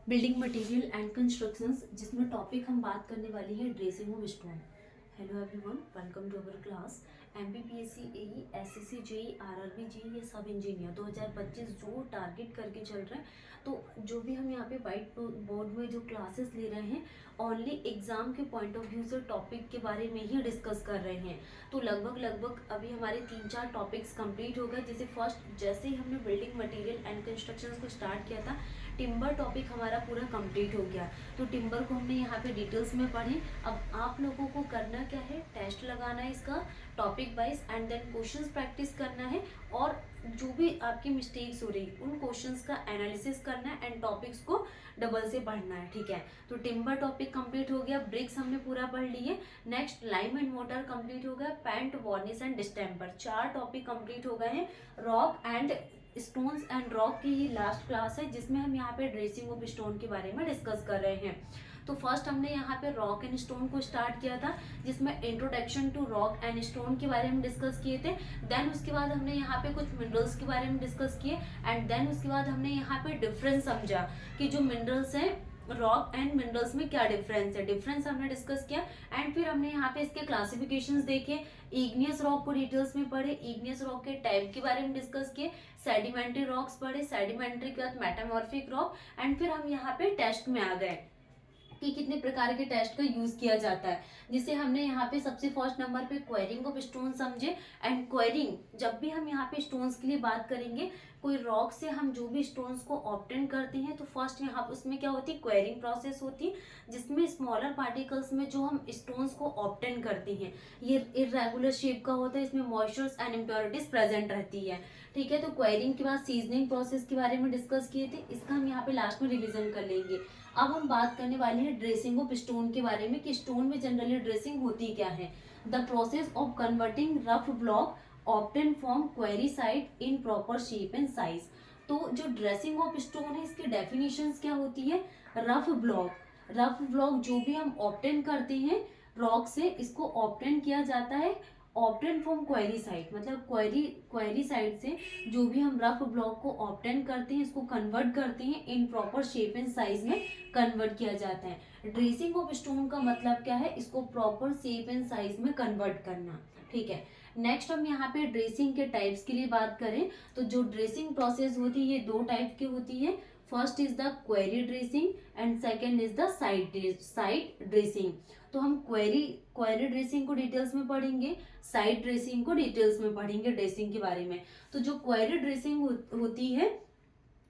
Building material and constructions, जिसमें topic हम बात करने वाली है dressing of stone. Hello everyone, welcome to our class. MPPSC, AE, SSC, JE, RRB, JE, ये सब इंजीनियर 2025 जो टारगेट करके चल रहा है, तो जो भी हम यहाँ पे वाइट बोर्ड में जो क्लासेस ले रहे हैं, ओनली एग्जाम के पॉइंट ऑफ व्यू से टॉपिक के बारे में ही डिस्कस कर रहे हैं। तो लगभग अभी हमारे 3-4 टॉपिक्स कंप्लीट हो गए। जैसे ही हमने बिल्डिंग मटेरियल एंड कंस्ट्रक्शन को स्टार्ट किया था, टिम्बर टॉपिक हमारा पूरा कंप्लीट हो गया। तो टिम्बर को हमने यहाँ पे डिटेल्स में पढ़े। अब आप लोगों को करना क्या है, टेस्ट लगाना है इसका topic wise, and then questions practice करना है, और जो भी आपकी मिस्टेक्स हो रही उन क्वेश्चंस का एनालिसिस करना है एंड टॉपिक्स को डबल से पढ़ना है। ठीक है, तो टिम्बर टॉपिक कंप्लीट हो गया, ब्रिक्स हमने पूरा पढ़ लिए। Next lime and mortar complete हो गया, paint, varnish and distemper, 4 topic complete हो गए हैं। Rock and stones and rock की ही लास्ट क्लास है, जिसमें हम यहाँ पे ड्रेसिंग ऑफ स्टोन के बारे में डिस्कस कर रहे हैं। तो फर्स्ट हमने यहाँ पे रॉक एंड स्टोन को स्टार्ट किया था, जिसमें introduction to rock and stone के बारे में डिस्कस किए थे। देन उसके बाद हमने यहाँ पे कुछ मिनरल्स के बारे में डिस्कस किए, एंड देन उसके बाद हमने यहाँ पे डिफरेंस समझा कि जो मिनरल्स हैं रॉक एंड मिनरल्स में क्या डिफरेंस हमने डिस्कस किया। एंड फिर हमने यहाँ पे इसके क्लासिफिकेशंस देखे, इग्नियस रॉक को डिटेल्स में पढ़े, इग्नियस रॉक के टाइप के बारे में डिस्कस किए, सेडिमेंट्री रॉक्स पढ़े, सेडिमेंट्री के बाद मेटामॉर्फिक रॉक, एंड फिर हम यहाँ पे टेस्ट में आ गए कि कितने प्रकार के टेस्ट का यूज किया जाता है। जिसे हमने यहाँ पे सबसे फर्स्ट नंबर पे क्वेरिंग ऑफ स्टोन समझे। एंड क्वेरिंग, जब भी हम यहाँ पे स्टोन्स के लिए बात करेंगे, कोई रॉक से हम जो भी स्टोन्स को ऑब्टेन करते हैं, तो फर्स्ट यहाँ उसमें क्या होती है, क्वेरिंग प्रोसेस होती है, जिसमें स्मॉलर पार्टिकल्स में जो हम स्टोन्स को ऑब्टेन करते हैं, ये इरेगुलर शेप का होता है, इसमें मॉइस्चर्स एंड इम्प्योरिटीज प्रेजेंट रहती है। ठीक है, तो क्वेरिंग के बाद सीजनिंग प्रोसेस के बारे में डिस्कस किए थे, इसका हम यहाँ पे लास्ट में रिविजन कर लेंगे। अब हम बात करने वाले हैं ड्रेसिंग ऑफ स्टोन के बारे में, कि स्टोन में जनरली ड्रेसिंग होती क्या है। The process of converting rough block obtain from query site in proper shape and size. तो जो ड्रेसिंग ऑफ स्टोन है, इसकी डेफिनेशंस क्या होती है। रफ ब्लॉक जो भी हम ऑब्टेन करते हैं रॉक से, इसको ऑब्टेन किया जाता है ऑब्टेन फ्रॉम क्वेरी साइट, मतलब क्वेरी साइट से जो भी हम रफ ब्लॉक को ऑब्टेन करते हैं, इसको कन्वर्ट करते हैं in proper shape and size में कन्वर्ट किया जाता है। ड्रेसिंग ऑफ स्टोन का मतलब क्या है, इसको प्रॉपर शेप एंड साइज में कन्वर्ट करना। ठीक है, नेक्स्ट हम यहाँ पे ड्रेसिंग के टाइप्स के लिए बात करें, तो जो ड्रेसिंग प्रोसेस होती है ये 2 टाइप की होती है। First is the query dressing and second is the side dressing. तो हम क्वेरी ड्रेसिंग को डिटेल्स में पढ़ेंगे, साइड ड्रेसिंग को डिटेल्स में पढ़ेंगे ड्रेसिंग के बारे में। तो जो क्वेरी ड्रेसिंग होती है,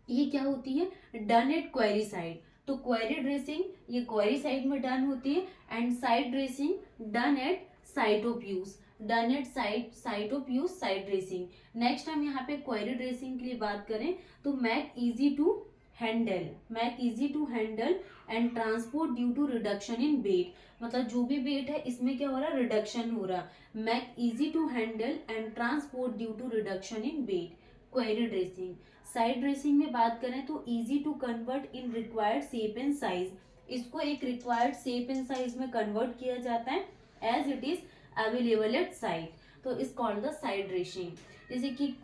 ये क्या होती है, डन एट क्वेरी साइड। तो क्वेरी ड्रेसिंग ये क्वेरी साइड में डन होती है, and side dressing done at site of use, done at site of use, side dressing. Next हम यहाँ पे क्वेरी ड्रेसिंग के लिए बात करें, तो make easy to handle and transport due to reduction in weight. मतलब जो भी वेट है इसमें क्या हो रहा है, रिडक्शन हो रहा। Make easy to handle and transport due to reduction in weight, quarry dressing. Side dressing में बात करें तो easy to convert in required shape and size, इसको एक रिक्वायर्ड शेप एंड साइज में कन्वर्ट किया जाता है as it is available at site, तो is called the side dressing. जैसे कि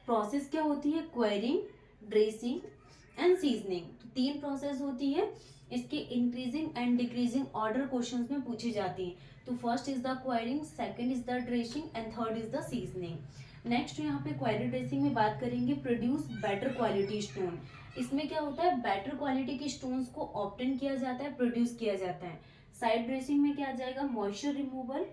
प्रोसेस क्या होती है, क्वेरिंग, ड्रेसिंग एंड सीजनिंग। तो 3 प्रोसेस होती है, इसके increasing and decreasing order questions में पूछी जाती है। तो first is the quarrying, second is the dressing and third is the seasoning. Next यहाँ पे क्वेरी ड्रेसिंग में बात करेंगे, प्रोड्यूस बेटर क्वालिटी स्टोन। इसमें क्या होता है, बेटर क्वालिटी के स्टोन्स को ऑब्टेन किया जाता है, प्रोड्यूस किया जाता है। साइड ड्रेसिंग में क्या आ जाएगा, moisture removal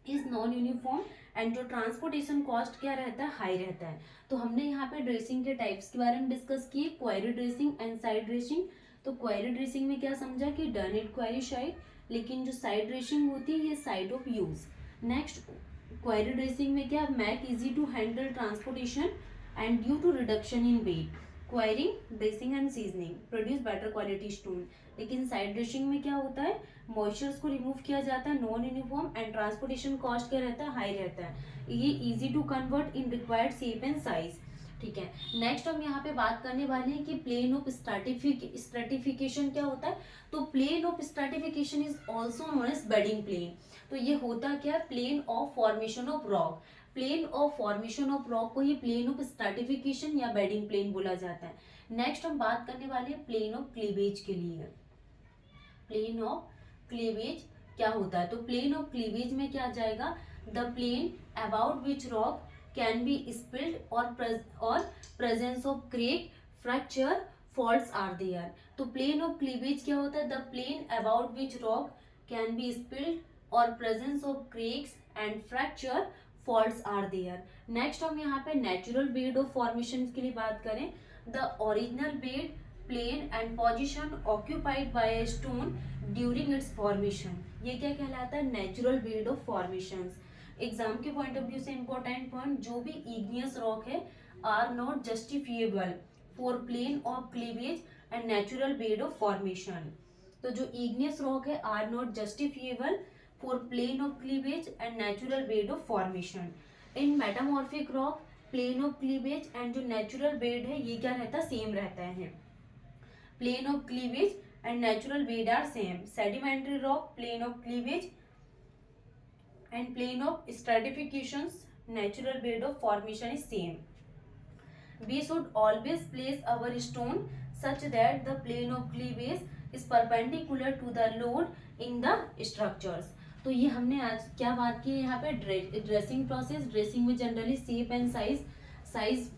is non uniform, and जो ट्रांसपोर्टेशन कॉस्ट क्या रहता है, हाई रहता है। तो हमने यहाँ पे ड्रेसिंग के टाइप्स के बारे में डिस्कस किए, query dressing and side dressing. तो क्वेरी ड्रेसिंग में क्या समझा कि डन एट क्वेरी साइड, लेकिन जो साइड ड्रेसिंग होती है ये side of use. Next quarry dressing में क्या, make easy to handle transportation and due to reduction in weight, quarrying, dressing and seasoning, produce better quality stone. लेकिन side dressing में क्या होता है, मॉइस्चर्स को रिमूव किया जाता है, non uniform, and transportation cost क्या रहता है, हाई रहता है। ये easy to convert in required shape and size. ठीक है, नेक्स्ट हम यहाँ पे बात करने वाले हैं कि प्लेन ऑफ स्ट्रेटिफिकेशन क्या होता है। तो plane of stratification is also known as bedding plane. तो ये होता क्या है, plane of formation of rock. Plane of formation of rock को ही प्लेन ऑफ स्ट्रेटिफिकेशन या बेडिंग प्लेन बोला जाता है। नेक्स्ट हम बात करने वाले हैं प्लेन ऑफ क्लीवेज के लिए। प्लेन ऑफ क्लीवेज क्या होता है? तो प्लेन ऑफ क्लीवेज में क्या आ जाएगा? The plane about which rock can be spilled और presence of crack, fracture, faults are there. तो प्लेन ऑफ क्लीवेज क्या होता है? The plane about which rock can be spilled और presence of cracks and fracture, faults are there. Next हम यहाँ पे natural bed of formation के लिए बात करें। The original bed plane and position occupied by a stone during its formation. ये क्या कहलाता है? Natural bed of formation. Exam के पॉइंट ऑफ व्यू से इंपॉर्टेंट पॉइंट, जो भी इग्नियस रॉक है are not justifiable for plane of cleavage and natural bed of formation. तो जो इग्नियस रॉक है are not justifiable for plane of cleavage and natural bed of formation. In metamorphic rock plane of cleavage and जो natural bed है ये क्या रहता है? Same रहता है। Plane of cleavage and natural bed are same. Sedimentary rock, plane of cleavage and plane of stratifications, natural bed of formation is same. We should always place our stone such that the plane of cleavage is perpendicular to the load in the structures. तो ये हमने आज क्या बात की है यहाँ पे? Dressing process. ड्रेसिंग में generally shape and size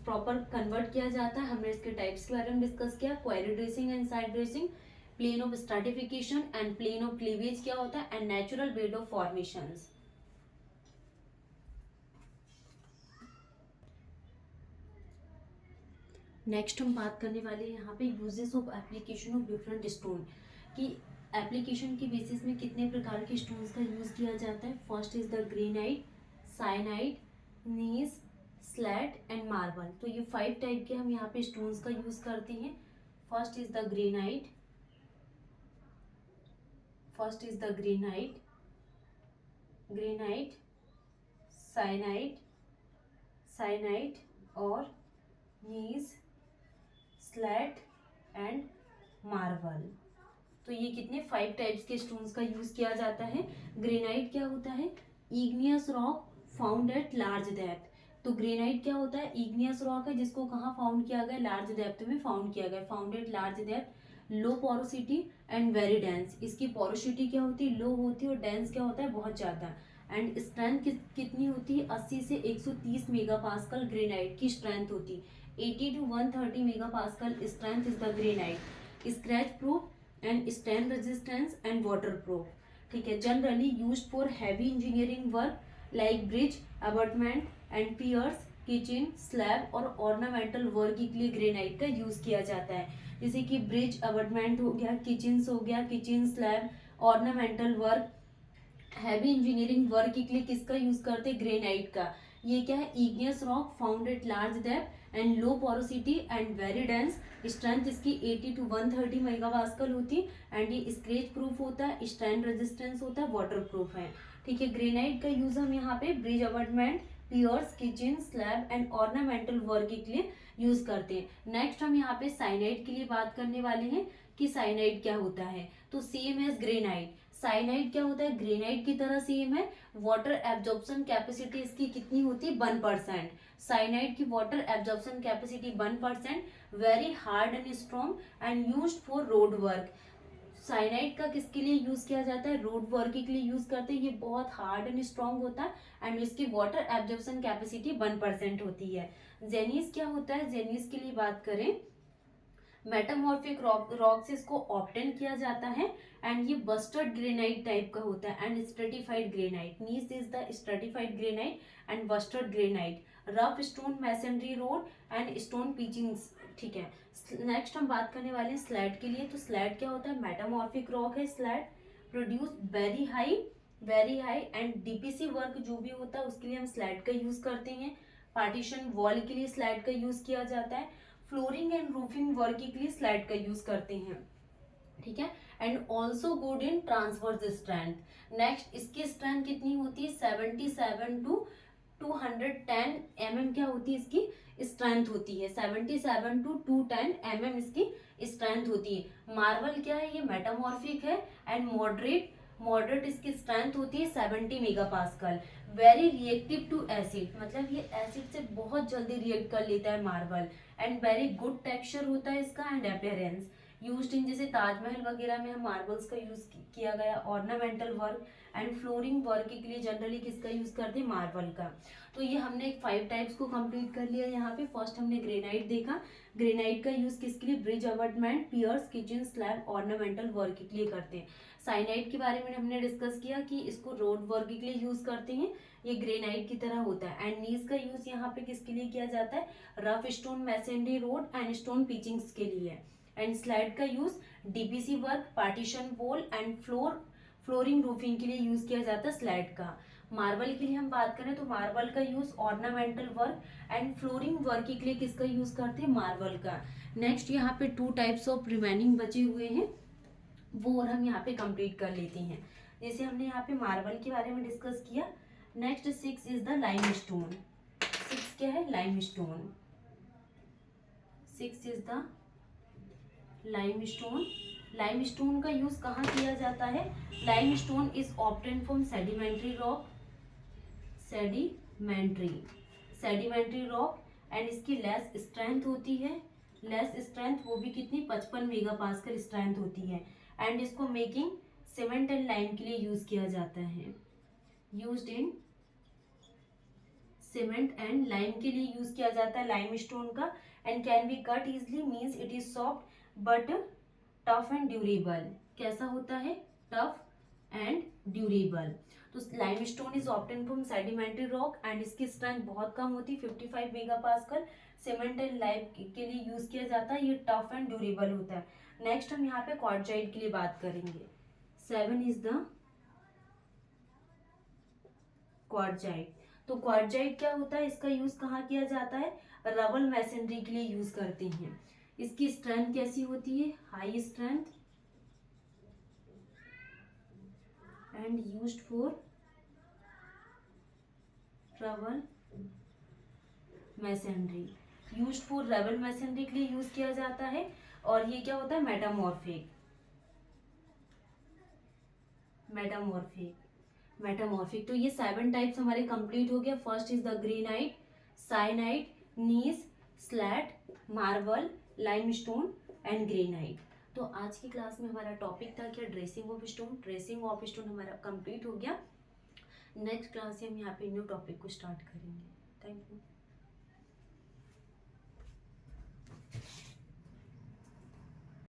proper convert किया जाता है। हमने इसके टाइप्स के बारे में डिस्कस किया, quarry dressing and side dressing, plane of stratification and plane of cleavage क्या होता है, and natural bed of formations. Next हम बात करने वाले हैं यहाँ पे uses of application of different stone, कि एप्लीकेशन की बेसिस में कितने प्रकार के स्टोन्स का यूज किया जाता है। First is the granite, syenite, gneiss, slate and marble. तो ये 5 टाइप के हम यहाँ पे स्टोन्स का यूज करते हैं। फर्स्ट इज द ग्रेनाइट, साइनाइट और नीस, स्लैट एंड मार्बल। तो ये कितने 5 टाइप्स के स्टोन्स का यूज किया जाता है। ग्रेनाइट क्या होता है? Igneous rock found at large depth. तो ग्रेनाइट क्या होता है? इग्नियस रॉक है जिसको कहाँ फाउंड किया गया? लार्ज डेप्थ में फाउंड किया गया। Found at large depth, low porosity and very dense. इसकी पोरोसिटी क्या होती है? लो होती है, और डेंस क्या होता है? बहुत ज़्यादा। एंड स्ट्रेंथ कितनी होती है? 80 से 130 मेगापास्कल ग्रेनाइट की स्ट्रेंथ होती है। 80 to 130 megapascal strength is the granite. Scratch proof and stain resistance and water proof. ठीक है। Generally used for heavy engineering work like bridge, abutment and piers, kitchen, slab और ऑर्नामेंटल वर्क के लिए granite का use किया जाता है। जैसे कि ब्रिज, अबटमेंट हो गया, किचन हो गया, kitchen, slab, ornamental work, heavy engineering work के लिए किसका यूज करते हैं? ग्रेनाइट का। ये क्या है? Igneous rock found at large depth and low porosity and very dense. Strength इसकी 80 to 130 मेगापास्कल होती है। एंड ये स्क्रैच प्रूफ होता है, स्ट्रेन रेजिस्टेंस होता है, वाटर प्रूफ है। ठीक है। ग्रेनाइट का यूज हम यहाँ पे bridge, abutment, piers, kitchen, slab and ornamental work के लिए यूज करते हैं। नेक्स्ट हम यहाँ पे साइनाइड के लिए बात करने वाले हैं कि साइनाइड क्या होता है। तो सेम एज ग्रेनाइट। साइनाइड क्या होता है? ग्रेनाइट की तरह सेम है। वाटर एब्जॉर्प्शन कैपेसिटी इसकी कितनी होती है? 1%। साइनाइड की water absorption capacity 1%। Very hard and strong and used for road work. Cyanide का किसके लिए यूज किया जाता है? रोड वर्क के लिए यूज करते हैं। ये बहुत हार्ड एंड स्ट्रॉन्ग होता है एंड इसकी वाटर एब्जॉर्प्शन कैपेसिटी 1% होती है। जेनिस क्या होता है? जेनिस के लिए बात करें, मेटामॉर्फिक रॉक से इसको ऑब्टेन किया जाता है एंड ये बस्टर्ड ग्रेनाइट टाइप का होता है and stratified granite. Gneiss is the stratified granite and bastard granite. Rough stone masonry road and stone pitchings. ठीक है। नेक्स्ट हम बात करने वाले हैं स्लैट के लिए। तो स्लैट क्या होता है? मेटामॉर्फिक रॉक है slate. Produce very high and DPC work जो भी होता है उसके लिए हम स्लैट का यूज करते हैं। पार्टीशन वॉल के लिए स्लैट का यूज किया जाता है। फ्लोरिंग एंड रूफिंग वर्क के लिए स्लैट का यूज करते हैं। ठीक है। And also good in transverse strength. Next इसकी स्ट्रेंथ कितनी होती है? 77 to 210 mm क्या होती है? इसकी स्ट्रेंथ होती है। 77 to 210 mm इसकी स्ट्रेंथ होती है। मार्बल क्या है? ये मेटामॉर्फिक है एंड मॉडरेट इसकी स्ट्रेंथ होती है 70 megapascal. Very reactive to acid, मतलब ये एसिड से बहुत जल्दी रिएक्ट कर लेता है marble. And very good texture होता है इसका एंड अपेयरेंस यूज्ड इन, जैसे ताजमहल वगैरह में हम मार्बल्स का यूज किया गया, ornamental work and flooring work के लिए जनरली किसका यूज करते हैं, मार्बल का। तो ये हमने 5 टाइप्स को कंप्लीट कर लिया यहाँ पे। फर्स्ट हमने ग्रेनाइट देखा, ग्रेनाइट का यूज किसके लिए, bridge abutment, piers, kitchen slab, ornamental work के लिए करते हैं। साइनाइट के बारे में हमने डिस्कस किया कि इसको रोड वर्क के लिए यूज करते हैं, ये ग्रेनाइट की तरह होता है। एंड नीज का यूज यहाँ पे किसके लिए किया जाता है, rough stone masonry road and stone pitchings के लिए। एंड स्लाइड का use DPC work, partition wall and flooring roofing के लिए यूज किया जाता है स्लाइड का। मार्बल के लिए हम बात करें तो मार्बल का use ornamental work and flooring work के लिए किसका यूज करते हैं, मार्बल का। नेक्स्ट यहाँ पे 2 टाइप्स ऑफ रिमेनिंग बचे हुए हैं, वो और हम यहाँ पे कंप्लीट कर लेते हैं। जैसे हमने यहाँ पे मार्बल के बारे में डिस्कस किया। Next 6 is the lime stone. 6 क्या है, lime stone. 6 is the lime stone. Lime stone का यूज कहाँ किया जाता है, lime stone is obtain from sedimentary rock, sedimentary rock and इसकी लेस स्ट्रेंथ होती है, लेस स्ट्रेंथ वो भी कितनी, 55 मेगापास्कल स्ट्रेंथ होती है। एंड इसको मेकिंग सीमेंट एंड लाइम के लिए यूज किया जाता है, used in cement and lime के लिए यूज किया जाता है लाइम स्टोन का। And can be cut easily, means it is soft but tough and durable. कैसा होता है, टफ एंड ड्यूरेबल। तो lime stone is obtain from sedimentary rock and इसकी स्ट्रेंथ बहुत कम होती है, 55 मेगापास्कल। सीमेंट एंड लाइम के लिए यूज किया जाता है, ये टफ एंड ड्यूरेबल होता है। नेक्स्ट हम यहाँ पे क्वार्टजाइट के लिए बात करेंगे। 7 इज द क्वार्टजाइट। तो क्वार्टजाइट क्या होता है, इसका यूज कहाँ किया जाता है, रबल मैसेनरी के लिए यूज करते हैं। इसकी स्ट्रेंथ कैसी होती है, high strength and used for rubble masonry, used for rubble masonry के लिए यूज किया जाता है। और ये क्या होता है, मेटामॉर्फिक। तो ये 7 टाइप्स हमारे कंप्लीट हो गया। First is the granite, syenite, gneiss, slate, marble, limestone and granite. तो आज की क्लास में हमारा टॉपिक था क्या, ड्रेसिंग ऑफ स्टोन हमारा कंप्लीट हो गया। नेक्स्ट क्लास से हम यहाँ पे न्यू टॉपिक को स्टार्ट करेंगे। Thank you.